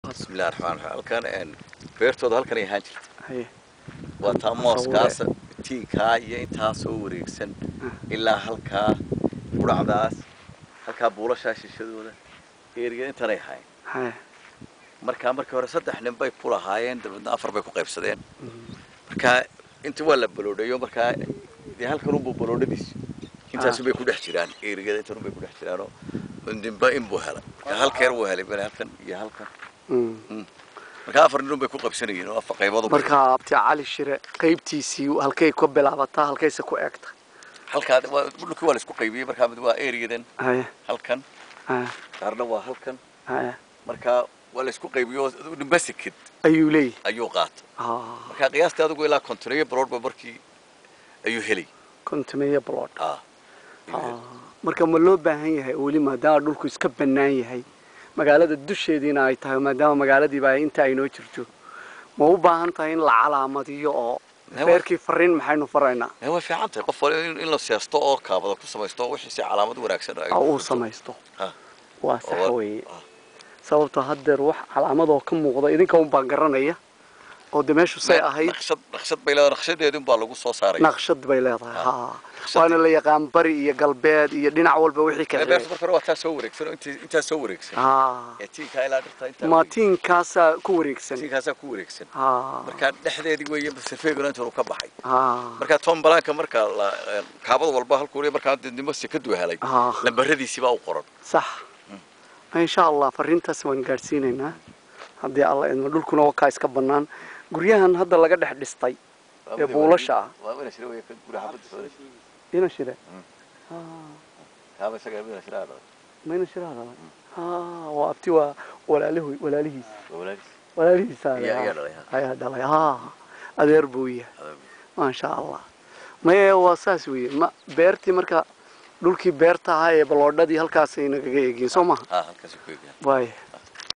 بسم الله الرحمن الرحيم كان ان beertooda halkan ay ahaan jirtay haye waa taa mooskaas tiinka iyo intaa soo wareegsan ilaa halkaa quracdaas halkaa buulasha shishadooda eeriyada inta ay hayn haye markii hore saddex nin bay ku lahaayeen dabadna afar bay ku qaybsadeen marka inta waa la baloodayo marka halkan uu baloodadiis intaas bay ku dhex jiraan eeriyada inta bay ku dhex jiraan oo indinba in buu helay halkeer uu helay halkan iyo halkan marka afar nin bay ku qabsanayeen oo afar qaybood marka abti cali shire qaybtiisii halkay ku bilaabataa halkayse ku eegta halka dhulkii waa la isku qaybiyay marka mid waa areadan haye halkan haye qarna waa halkan haye marka waa la isku qaybiyo nimbasikid ayuu leeyahay ayuu qaato marka qiyaasta adigu ilaa kontonaya blood ba markii ayuu helay kontonaya blood marka ma loo baahan yahay wali maadaama dhulku iska bannaan yahay magaalada dusheediina ay tahay maadaama magaaladiiba ay inta ay noo jirto ma u baahan tahay in la calaamadiyo oo beerkii fariin maxaynu faraynaa waa fiican tahay qof in la seesto oo kaabada ku samaysto wixii si calaamad wanaagsan ay u samaysto waa sax weeye sababtoo haddeer wax calaamad oo ka muuqda idinka un baan garanaya oo meeshu say ahayd naqshad bay leedahay naqshadeedun baa lagu soo saaray naqshad bay leedahay waana la yaqaan bari iyo galbeed iyo dhinac walba wixii kale beerta marka waa taa soo wareegsan inta soo wareegsan tiinka ilaa dhirta inta ma tiinkaasa ku wareegsan marka dhexdeedii weeye safeeguna inta uu ka baxay marka tom balaanka marka kaabada walba halkuu leeyahay marka dindimo si ka duuhalay lambaradiisi baa u qoran sax in sha Allah fariintaas waan gaarsiinaynaa haddii alla idmo dhulkuna waa ka iska bannaan guryahan hadda laga dhex dhistay ee buulasha waa ina shirey way guri xabad soo ina shirey ها بس قاعد بينا شراء ما ينا شراء وابتي ولاله سال يا دلي adeer buuya ma sha Allah ma wasaas weey ma beerti marka dhulkii beerta ahaa ee baloodhadii halkaas ay naga eegeen Soomaa halkaas ku eegeen way